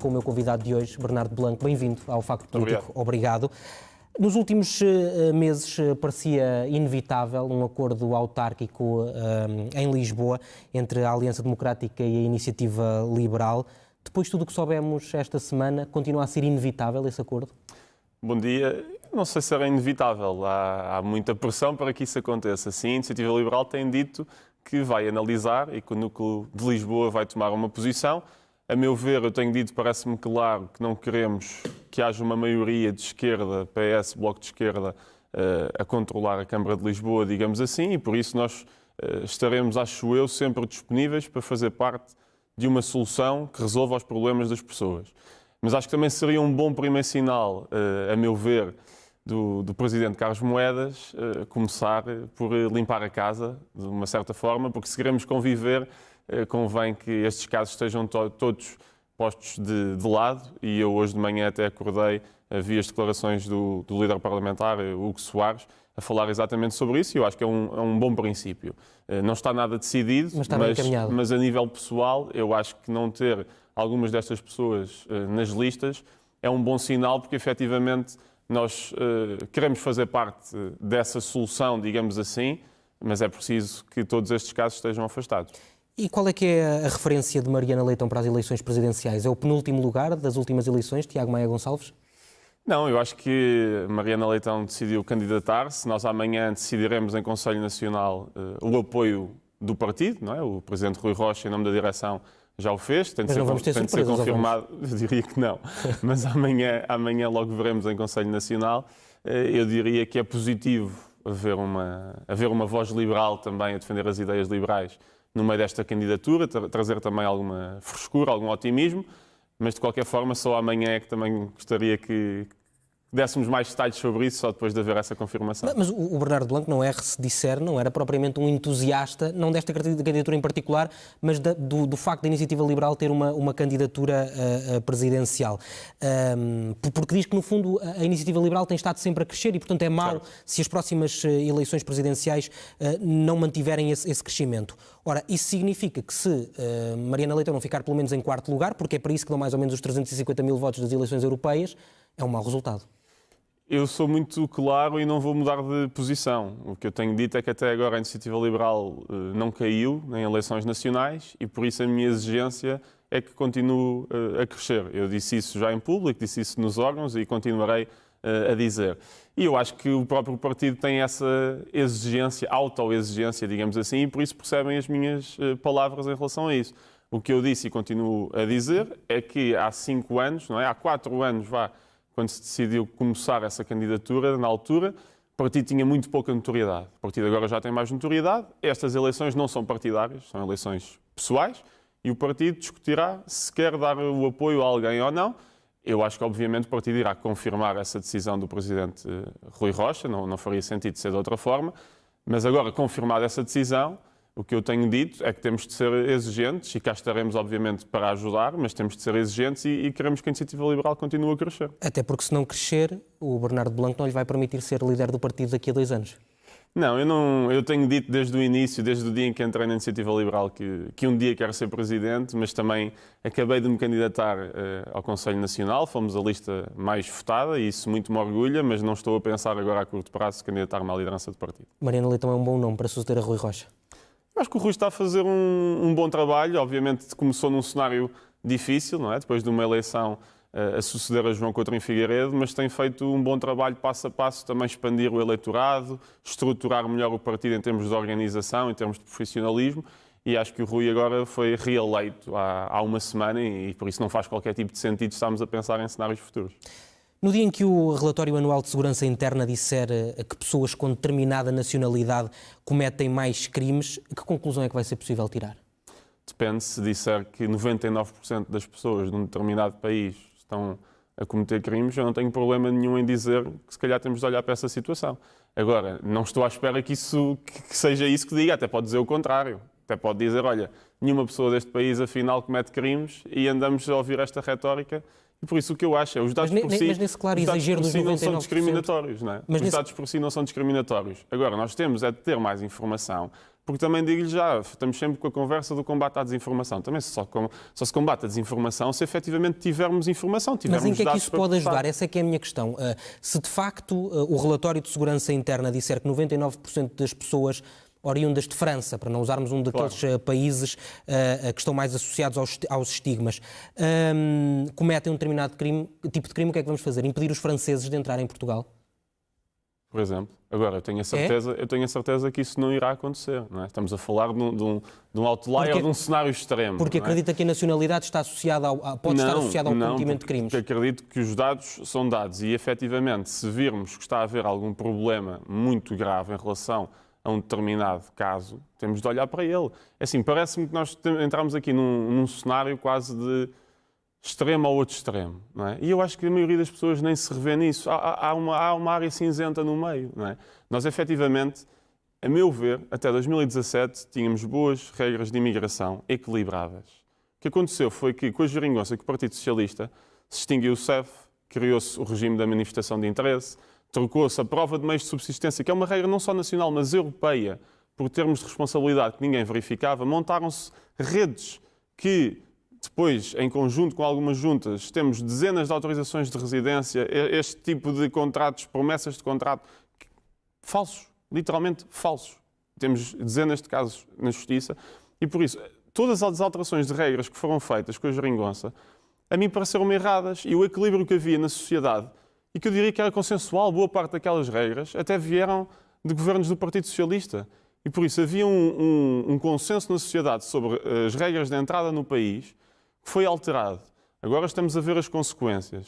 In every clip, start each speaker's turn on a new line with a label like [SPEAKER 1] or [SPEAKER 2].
[SPEAKER 1] Com o meu convidado de hoje, Bernardo Blanco. Bem-vindo ao Facto Político. Obrigado. Nos últimos meses parecia inevitável um acordo autárquico em Lisboa entre a Aliança Democrática e a Iniciativa Liberal. Depois de tudo o que soubemos esta semana, continua a ser inevitável esse acordo?
[SPEAKER 2] Bom dia. Não sei se era inevitável. Há muita pressão para que isso aconteça. Sim, a Iniciativa Liberal tem dito que vai analisar e que o Núcleo de Lisboa vai tomar uma posição. A meu ver, eu tenho dito, parece-me claro, que não queremos que haja uma maioria de esquerda, PS, Bloco de Esquerda, a controlar a Câmara de Lisboa, digamos assim, e por isso nós estaremos, acho eu, sempre disponíveis para fazer parte de uma solução que resolva os problemas das pessoas. Mas acho que também seria um bom primeiro sinal, a meu ver, do Presidente Carlos Moedas, começar por limpar a casa, de uma certa forma, porque se queremos conviver, convém que estes casos estejam todos postos de lado, e eu hoje de manhã até acordei, vi as declarações do líder parlamentar, Hugo Soares, a falar exatamente sobre isso, e eu acho que é um bom princípio. Não está nada decidido,
[SPEAKER 1] mas está bem encaminhado.
[SPEAKER 2] Mas a nível pessoal, eu acho que não ter algumas destas pessoas nas listas é um bom sinal, porque efetivamente nós queremos fazer parte dessa solução, digamos assim, mas é preciso que todos estes casos estejam afastados.
[SPEAKER 1] E qual é que é a referência de Mariana Leitão para as eleições presidenciais? É o penúltimo lugar das últimas eleições, Tiago Maia Gonçalves?
[SPEAKER 2] Não, eu acho que Mariana Leitão decidiu candidatar-se. Nós amanhã decidiremos em Conselho Nacional o apoio do partido, não é? O Presidente Rui Rocha, em nome da direção, já o fez. Tem de ser confirmado. Eu diria que não. Mas amanhã logo veremos em Conselho Nacional. Eu diria que é positivo haver uma voz liberal também a defender as ideias liberais no meio desta candidatura, trazer também alguma frescura, algum otimismo, mas de qualquer forma só amanhã é que também gostaria que dessemos mais detalhes sobre isso, só depois de haver essa confirmação.
[SPEAKER 1] Mas o Bernardo Blanco não é, se disser, não era propriamente um entusiasta, não desta candidatura em particular, mas do facto da Iniciativa Liberal ter uma candidatura presidencial. Porque diz que, no fundo, a Iniciativa Liberal tem estado sempre a crescer e, portanto, é mau se as próximas eleições presidenciais não mantiverem esse crescimento. Ora, isso significa que se Mariana Leitão não ficar pelo menos em quarto lugar, porque é para isso que dão mais ou menos os 350 mil votos das eleições europeias, é um mau resultado.
[SPEAKER 2] Eu sou muito claro e não vou mudar de posição. O que eu tenho dito é que até agora a Iniciativa Liberal não caiu em eleições nacionais e por isso a minha exigência é que continue a crescer. Eu disse isso já em público, disse isso nos órgãos e continuarei a dizer. E eu acho que o próprio partido tem essa exigência, autoexigência, digamos assim, e por isso percebem as minhas palavras em relação a isso. O que eu disse e continuo a dizer é que há 5 anos, não é? Há 4 anos, quando se decidiu começar essa candidatura, na altura, o partido tinha muito pouca notoriedade. O partido agora já tem mais notoriedade. Estas eleições não são partidárias, são eleições pessoais e o partido discutirá se quer dar o apoio a alguém ou não. Eu acho que, obviamente, o partido irá confirmar essa decisão do Presidente Rui Rocha, não faria sentido ser de outra forma, mas agora, confirmada essa decisão, o que eu tenho dito é que temos de ser exigentes e cá estaremos, obviamente, para ajudar, mas temos de ser exigentes e queremos que a Iniciativa Liberal continue a crescer.
[SPEAKER 1] Até porque, se não crescer, o Bernardo Blanco não lhe vai permitir ser líder do partido daqui a 2 anos.
[SPEAKER 2] Eu tenho dito desde o início, desde o dia em que entrei na Iniciativa Liberal, que um dia quero ser Presidente, mas também acabei de me candidatar ao Conselho Nacional, fomos a lista mais votada e isso muito me orgulha, mas não estou a pensar agora a curto prazo candidatar-me à liderança do partido.
[SPEAKER 1] Mariana Leitão é um bom nome para suceder a Rui Rocha?
[SPEAKER 2] Acho que o Rui está a fazer um bom trabalho, obviamente começou num cenário difícil, não é? Depois de uma eleição a suceder a João Coutinho Figueiredo, mas tem feito um bom trabalho passo a passo, também expandir o eleitorado, estruturar melhor o partido em termos de organização, em termos de profissionalismo, e acho que o Rui agora foi reeleito há uma semana e por isso não faz qualquer tipo de sentido estarmos a pensar em cenários futuros.
[SPEAKER 1] No dia em que o Relatório Anual de Segurança Interna disser que pessoas com determinada nacionalidade cometem mais crimes, que conclusão é que vai ser possível tirar?
[SPEAKER 2] Depende. Se disser que 99% das pessoas de um determinado país estão a cometer crimes, eu não tenho problema nenhum em dizer que se calhar temos de olhar para essa situação. Agora, não estou à espera que seja isso que diga, até pode dizer o contrário. Até pode dizer, olha, nenhuma pessoa deste país afinal comete crimes e andamos a ouvir esta retórica. E por isso o que eu acho é os dados por si,
[SPEAKER 1] mas nesse claro exagero dos 99%...
[SPEAKER 2] não são discriminatórios, não é? Os dados por si não são discriminatórios. Agora, nós temos é de ter mais informação, porque também digo-lhe já, estamos sempre com a conversa do combate à desinformação. Também só se combate a desinformação se efetivamente tivermos informação, tivermos
[SPEAKER 1] dados. Mas em que é que isso pode ajudar?
[SPEAKER 2] Prestar.
[SPEAKER 1] Essa é que é a minha questão. Se de facto o relatório de segurança interna disser que 99% das pessoas oriundas de França, para não usarmos um daqueles países que estão mais associados aos estigmas, cometem um determinado tipo de crime, o que é que vamos fazer? Impedir os franceses de entrar em Portugal?
[SPEAKER 2] Por exemplo. Agora, eu tenho a certeza que isso não irá acontecer. Não é? Estamos a falar de um outlier, de um cenário extremo.
[SPEAKER 1] Porque acredita que a nacionalidade está associada pode estar associada ao cometimento de crimes?
[SPEAKER 2] Porque acredito que os dados são dados e, efetivamente, se virmos que está a haver algum problema muito grave em relação a um determinado caso, temos de olhar para ele. É assim, parece-me que nós entramos aqui num cenário quase de extremo ao outro extremo, não é? E eu acho que a maioria das pessoas nem se revê nisso. Há uma área cinzenta no meio, não é? Nós, efetivamente, a meu ver, até 2017, tínhamos boas regras de imigração equilibradas. O que aconteceu foi que, com a geringonça que o Partido Socialista se extinguiu o CEF, criou-se o regime da manifestação de interesse, trocou-se a prova de meios de subsistência, que é uma regra não só nacional, mas europeia, por termos de responsabilidade que ninguém verificava, montaram-se redes que depois, em conjunto com algumas juntas, temos dezenas de autorizações de residência, este tipo de contratos, promessas de contrato, falsos, literalmente falsos. Temos dezenas de casos na Justiça e, por isso, todas as alterações de regras que foram feitas com a geringonça, a mim pareceram-me erradas e o equilíbrio que havia na sociedade, e que eu diria que era consensual, boa parte daquelas regras, até vieram de governos do Partido Socialista. E, por isso, havia um consenso na sociedade sobre as regras de entrada no país, que foi alterado. Agora estamos a ver as consequências.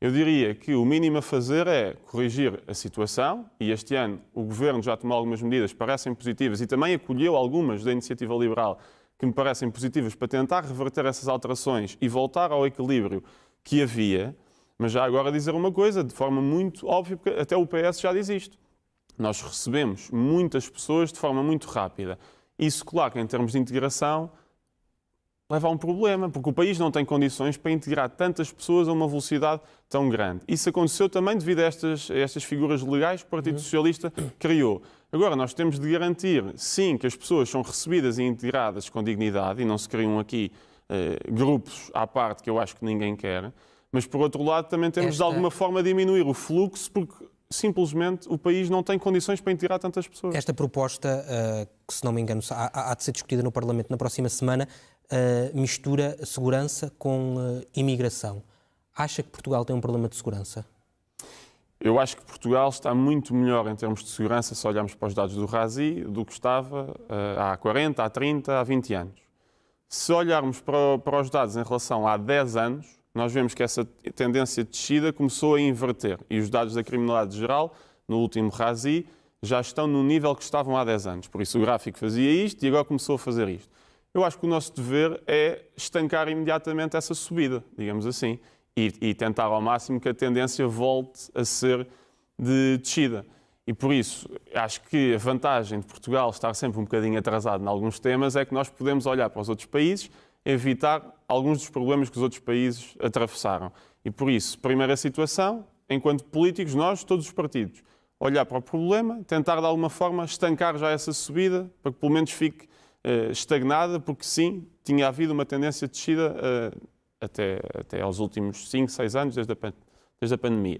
[SPEAKER 2] Eu diria que o mínimo a fazer é corrigir a situação, e este ano o Governo já tomou algumas medidas que parecem positivas e também acolheu algumas da Iniciativa Liberal que me parecem positivas para tentar reverter essas alterações e voltar ao equilíbrio que havia. Mas já agora dizer uma coisa, de forma muito óbvia, porque até o PS já diz isto. Nós recebemos muitas pessoas de forma muito rápida. Isso, claro, que em termos de integração, leva a um problema, porque o país não tem condições para integrar tantas pessoas a uma velocidade tão grande. Isso aconteceu também devido a estas figuras legais que o Partido Socialista criou. Agora, nós temos de garantir, sim, que as pessoas são recebidas e integradas com dignidade, e não se criam aqui grupos à parte que eu acho que ninguém quer, mas, por outro lado, também temos de alguma forma diminuir o fluxo, porque simplesmente o país não tem condições para integrar tantas pessoas.
[SPEAKER 1] Esta proposta, que se não me engano há de ser discutida no Parlamento na próxima semana, mistura segurança com imigração. Acha que Portugal tem um problema de segurança?
[SPEAKER 2] Eu acho que Portugal está muito melhor em termos de segurança, se olharmos para os dados do RASI, do que estava há 40, há 30, há 20 anos. Se olharmos para os dados em relação a 10 anos, nós vemos que essa tendência de descida começou a inverter. E os dados da criminalidade geral, no último RASI, já estão no nível que estavam há 10 anos. Por isso o gráfico fazia isto e agora começou a fazer isto. Eu acho que o nosso dever é estancar imediatamente essa subida, digamos assim, e tentar ao máximo que a tendência volte a ser de descida. E por isso, acho que a vantagem de Portugal estar sempre um bocadinho atrasado em alguns temas é que nós podemos olhar para os outros países, evitar alguns dos problemas que os outros países atravessaram. E por isso, primeira situação, enquanto políticos, nós, todos os partidos, olhar para o problema, tentar de alguma forma estancar já essa subida, para que pelo menos fique estagnada, porque sim, tinha havido uma tendência de descida até aos últimos 5, 6 anos, desde a pandemia.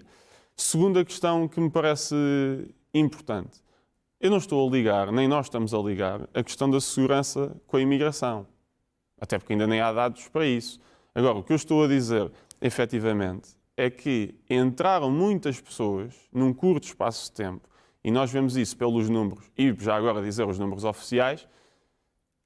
[SPEAKER 2] Segunda questão que me parece importante. Eu não estou a ligar, nem nós estamos a ligar, a questão da segurança com a imigração. Até porque ainda nem há dados para isso. Agora, o que eu estou a dizer, efetivamente, é que entraram muitas pessoas num curto espaço de tempo, e nós vemos isso pelos números, e já agora dizer os números oficiais.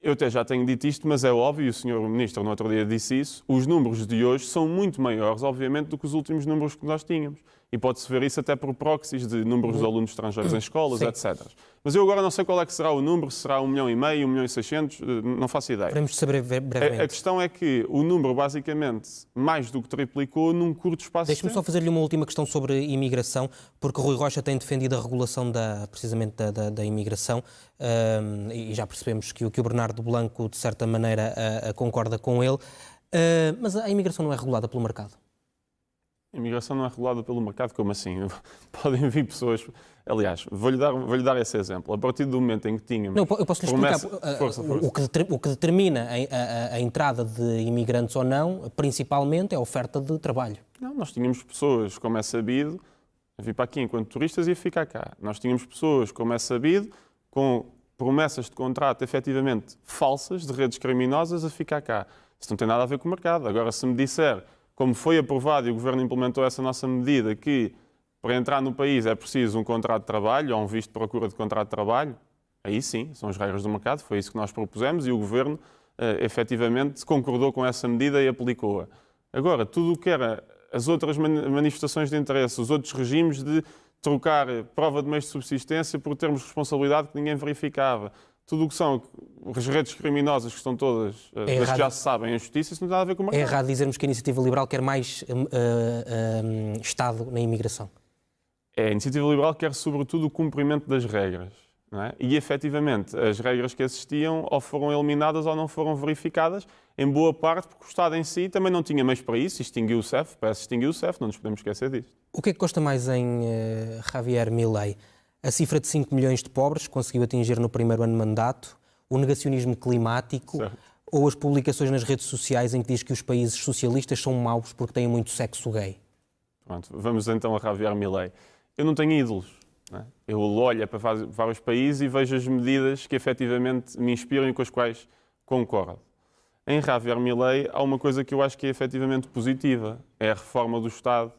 [SPEAKER 2] Eu até já tenho dito isto, mas é óbvio, e o Sr. Ministro no outro dia disse isso, os números de hoje são muito maiores, obviamente, do que os últimos números que nós tínhamos. E pode-se ver isso até por proxies de números de alunos estrangeiros em escolas, etc. Mas eu agora não sei qual é que será o número, se será 1,5 milhão, 1,6 milhão, não faço ideia.
[SPEAKER 1] Podemos saber brevemente.
[SPEAKER 2] A questão é que o número, basicamente, mais do que triplicou num curto espaço de tempo.
[SPEAKER 1] Deixe-me só fazer-lhe uma última questão sobre imigração, porque Rui Rocha tem defendido a regulação precisamente da imigração, e já percebemos que o Bernardo Blanco, de certa maneira, concorda com ele. Mas a imigração não é regulada pelo mercado?
[SPEAKER 2] A imigração não é regulada pelo mercado, como assim? Podem vir pessoas... Aliás, vou-lhe dar esse exemplo. A partir do momento em que tínhamos...
[SPEAKER 1] Não, eu posso lhe explicar.
[SPEAKER 2] Força.
[SPEAKER 1] O que determina a entrada de imigrantes ou não, principalmente, é a oferta de trabalho.
[SPEAKER 2] Não, nós tínhamos pessoas, como é sabido, a vir para aqui enquanto turistas e a ficar cá. Nós tínhamos pessoas, como é sabido, com promessas de contrato efetivamente falsas, de redes criminosas, a ficar cá. Isso não tem nada a ver com o mercado. Agora, se me disser, como foi aprovado e o Governo implementou essa nossa medida, que para entrar no país é preciso um contrato de trabalho ou um visto de procura de contrato de trabalho, aí sim, são as regras do mercado, foi isso que nós propusemos e o Governo efetivamente concordou com essa medida e aplicou-a. Agora, tudo o que era as outras manifestações de interesse, os outros regimes de trocar prova de meios de subsistência por termos de responsabilidade que ninguém verificava, tudo o que são as redes criminosas que estão todas, das que já se sabem, a justiça, isso não tem nada a ver com o mercado.
[SPEAKER 1] É errado dizermos que a Iniciativa Liberal quer mais Estado na imigração.
[SPEAKER 2] A Iniciativa Liberal quer, sobretudo, o cumprimento das regras. Não é? E, efetivamente, as regras que existiam ou foram eliminadas ou não foram verificadas, em boa parte porque o Estado em si também não tinha meios para isso, extinguiu o CEF, parece extinguir o CEF, não nos podemos esquecer disso.
[SPEAKER 1] O que é que gosta mais em Javier Milei? A cifra de 5 milhões de pobres que conseguiu atingir no primeiro ano de mandato, o negacionismo climático, certo, ou as publicações nas redes sociais em que diz que os países socialistas são maus porque têm muito sexo gay?
[SPEAKER 2] Pronto, vamos então a Javier Milei. Eu não tenho ídolos. Não é? Eu olho para vários países e vejo as medidas que efetivamente me inspiram e com as quais concordo. Em Javier Milei há uma coisa que eu acho que é efetivamente positiva, é a reforma do Estado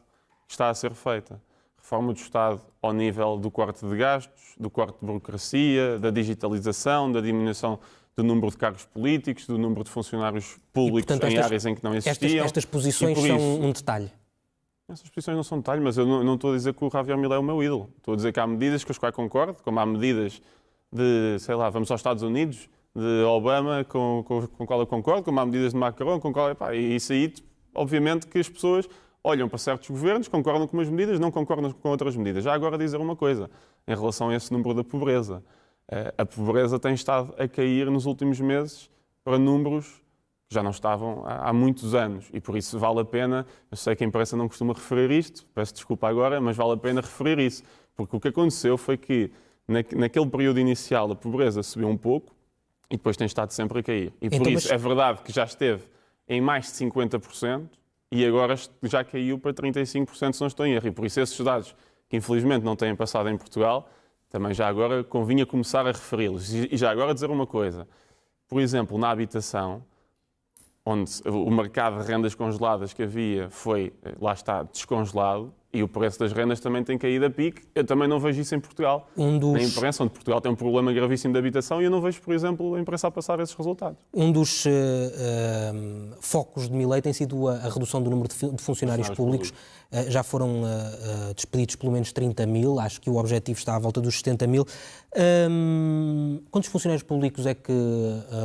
[SPEAKER 2] que está a ser feita. Reforma do Estado ao nível do corte de gastos, do corte de burocracia, da digitalização, da diminuição do número de cargos políticos, do número de funcionários públicos, e, portanto, áreas em que não existiam.
[SPEAKER 1] Estas posições são um detalhe.
[SPEAKER 2] Essas posições não são detalhe, mas eu não estou a dizer que o Javier Milei é o meu ídolo. Estou a dizer que há medidas com as quais concordo, como há medidas de, sei lá, vamos aos Estados Unidos, de Obama, com o qual eu concordo, como há medidas de Macron, com o qual... E isso aí, obviamente, que as pessoas olham para certos governos, concordam com umas medidas, não concordam com outras medidas. Já agora dizer uma coisa, em relação a esse número da pobreza. A pobreza tem estado a cair nos últimos meses para números que já não estavam há muitos anos. E por isso vale a pena, eu sei que a imprensa não costuma referir isto, peço desculpa agora, mas vale a pena referir isso. Porque o que aconteceu foi que, naquele período inicial, a pobreza subiu um pouco e depois tem estado sempre a cair. E por isso é verdade que já esteve em mais de 50%, e agora já caiu para 35%, se não estou em erro. E por isso esses dados, que infelizmente não têm passado em Portugal, também já agora convinha começar a referi-los. E já agora dizer uma coisa. Por exemplo, na habitação, onde o mercado de rendas congeladas que havia foi, lá está, descongelado, e o preço das rendas também tem caído a pique. Eu também não vejo isso em Portugal. Na imprensa, onde Portugal tem um problema gravíssimo de habitação, e eu não vejo, por exemplo, a imprensa a passar esses resultados.
[SPEAKER 1] Um dos focos de Milei tem sido a redução do número de funcionários públicos. Já foram despedidos pelo menos 30 mil, acho que o objetivo está à volta dos 70 mil. Quantos funcionários públicos é que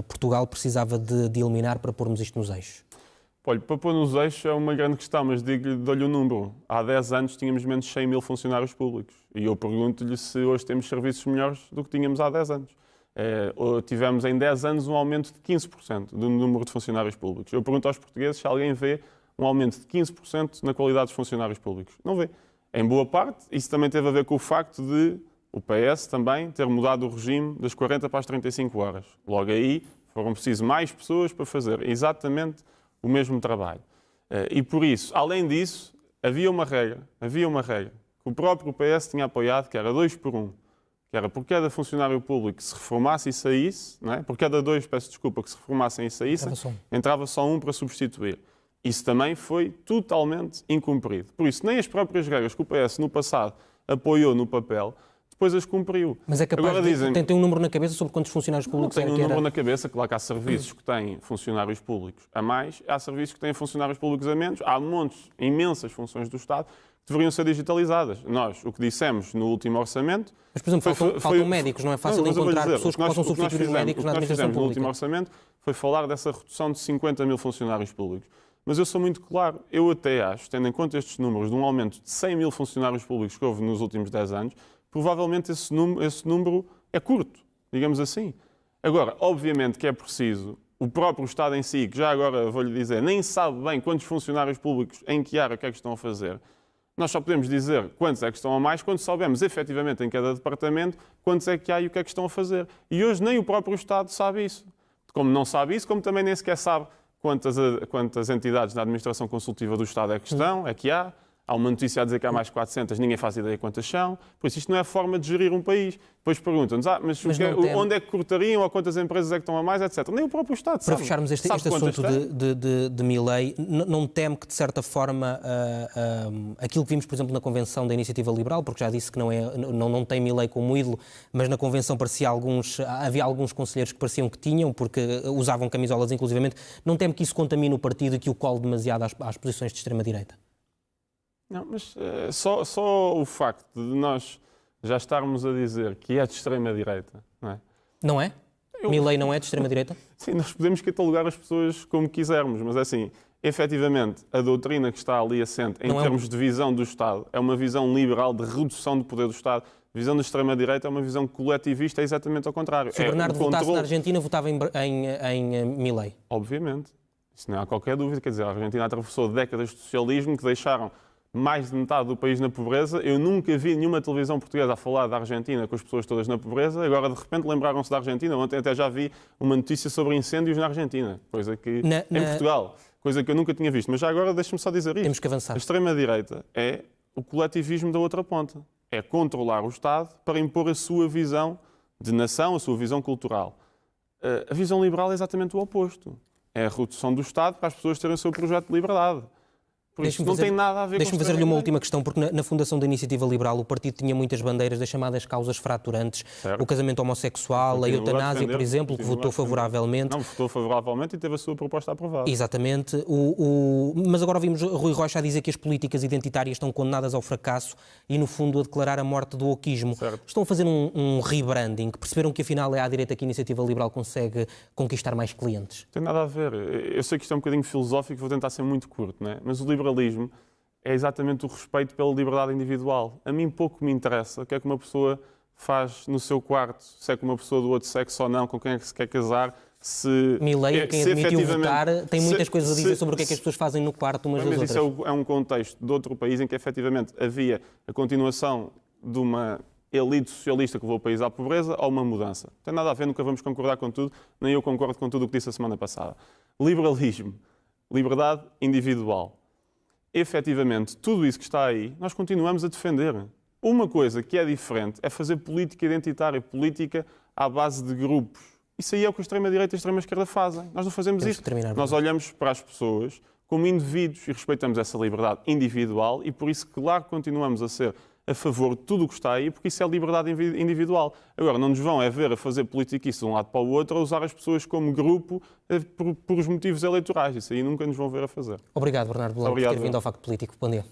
[SPEAKER 1] Portugal precisava de eliminar para pormos isto nos eixos?
[SPEAKER 2] Olha, para pôr nos eixos é uma grande questão, mas dou-lhe o número. Há 10 anos tínhamos menos de 100 mil funcionários públicos. E eu pergunto-lhe se hoje temos serviços melhores do que tínhamos há 10 anos. Tivemos em 10 anos um aumento de 15% do número de funcionários públicos. Eu pergunto aos portugueses se alguém vê um aumento de 15% na qualidade dos funcionários públicos. Não vê. Em boa parte, isso também teve a ver com o facto de o PS também ter mudado o regime das 40 para as 35 horas. Logo aí foram precisas mais pessoas para fazer exatamente o mesmo trabalho. E por isso, além disso, havia uma regra que o próprio PS tinha apoiado, que era 2 por 1, que era por cada funcionário público que se reformasse e saísse, não é? Por cada 2, peço desculpa, que se reformassem e saíssem, entrava só um para substituir. Isso também foi totalmente incumprido. Por isso, nem as próprias regras que o PS no passado apoiou no papel, depois as cumpriu.
[SPEAKER 1] Mas é capaz de... Tem um número na cabeça sobre quantos funcionários públicos
[SPEAKER 2] era que era? Tem um número na cabeça, claro que há serviços que têm funcionários públicos a mais, há serviços que têm funcionários públicos a menos, há montes, imensas funções do Estado que deveriam ser digitalizadas. Nós, o que dissemos no último orçamento...
[SPEAKER 1] Mas, por exemplo, faltam médicos, não é fácil encontrar pessoas que possam substituir os médicos na administração pública.
[SPEAKER 2] No último orçamento foi falar dessa redução de 50 mil funcionários públicos. Mas eu sou muito claro, eu até acho, tendo em conta estes números de um aumento de 100 mil funcionários públicos que houve nos últimos 10 anos, provavelmente esse número é curto, digamos assim. Agora, obviamente que é preciso o próprio Estado em si, que já agora vou-lhe dizer, nem sabe bem quantos funcionários públicos em que área o que é que estão a fazer. Nós só podemos dizer quantos é que estão a mais quando soubermos efetivamente em cada departamento quantos é que há e o que é que estão a fazer. E hoje nem o próprio Estado sabe isso. Como não sabe isso, como também nem sequer sabe quantas entidades na administração consultiva do Estado é que estão, é que há. Há uma notícia a dizer que há mais de 400, ninguém faz ideia quantas são. Por isso, isto não é forma de gerir um país. Depois perguntam-nos, onde é que cortariam, ou quantas empresas é que estão a mais, etc. Nem o próprio Estado sabe.
[SPEAKER 1] Para fecharmos este assunto de Milei, não teme que, de certa forma, aquilo que vimos, por exemplo, na Convenção da Iniciativa Liberal, porque já disse que não tem Milei como ídolo, mas na Convenção havia alguns conselheiros que pareciam que tinham, porque usavam camisolas inclusivamente. Não teme que isso contamine o partido e que o cole demasiado às posições de extrema-direita?
[SPEAKER 2] Não, mas só o facto de nós já estarmos a dizer que é de extrema-direita, não é?
[SPEAKER 1] Não é? Milei não é de extrema-direita?
[SPEAKER 2] Sim, nós podemos catalogar as pessoas como quisermos, mas assim, efetivamente, a doutrina que está ali assente em termos de visão do Estado é uma visão liberal de redução do poder do Estado. A visão da extrema-direita é uma visão coletivista, é exatamente ao contrário.
[SPEAKER 1] Se o Bernardo votasse na Argentina, votava em Milei?
[SPEAKER 2] Obviamente. Isso não há qualquer dúvida. Quer dizer, a Argentina atravessou décadas de socialismo que deixaram mais de metade do país na pobreza. Eu nunca vi nenhuma televisão portuguesa a falar da Argentina com as pessoas todas na pobreza. Agora, de repente, lembraram-se da Argentina. Ontem até já vi uma notícia sobre incêndios na Argentina, coisa que em Portugal, coisa que eu nunca tinha visto. Mas já agora deixe-me só dizer isto.
[SPEAKER 1] Temos que avançar.
[SPEAKER 2] A extrema-direita é o coletivismo da outra ponta. É controlar o Estado para impor a sua visão de nação, a sua visão cultural. A visão liberal é exatamente o oposto. É a redução do Estado para as pessoas terem o seu projeto de liberdade. Por isso não tem nada a ver com
[SPEAKER 1] Deixe-me fazer-lhe uma última questão, porque na fundação da Iniciativa Liberal o partido tinha muitas bandeiras das chamadas causas fraturantes, certo. O casamento homossexual, a eutanásia, por exemplo, que votou favoravelmente.
[SPEAKER 2] Não, votou favoravelmente e teve a sua proposta aprovada.
[SPEAKER 1] Exatamente. Mas agora vimos Rui Rocha a dizer que as políticas identitárias estão condenadas ao fracasso e, no fundo, a declarar a morte do wokeismo. Certo. Estão a fazer um rebranding, que perceberam que, afinal, é à direita que a Iniciativa Liberal consegue conquistar mais clientes.
[SPEAKER 2] Não tem nada a ver. Eu sei que isto é um bocadinho filosófico, vou tentar ser muito curto, não é? Mas o liberalismo é exatamente o respeito pela liberdade individual. A mim pouco me interessa o que é que uma pessoa faz no seu quarto, se é com uma pessoa do outro sexo ou não, com quem é que se quer casar, se...
[SPEAKER 1] Milei, quem admitiu votar, tem muitas coisas a dizer sobre o que é que as pessoas fazem no quarto umas das outras.
[SPEAKER 2] Mas isso é um contexto de outro país em que efetivamente havia a continuação de uma elite socialista que levou o país à pobreza ou uma mudança. Não tem nada a ver, nunca vamos concordar com tudo, nem eu concordo com tudo o que disse a semana passada. Liberalismo, liberdade individual. Efetivamente, tudo isso que está aí, nós continuamos a defender. Uma coisa que é diferente é fazer política identitária, política à base de grupos. Isso aí é o que a extrema-direita e a extrema-esquerda fazem. Nós não fazemos isso. Nós olhamos para as pessoas como indivíduos e respeitamos essa liberdade individual e por isso, claro, continuamos a ser a favor de tudo o que está aí, porque isso é liberdade individual. Agora, não nos vão ver a fazer politiquice de um lado para o outro, a usar as pessoas como grupo por os motivos eleitorais. Isso aí nunca nos vão ver a fazer.
[SPEAKER 1] Obrigado, Bernardo Belão, por ter vindo ao Facto Político. Bom dia.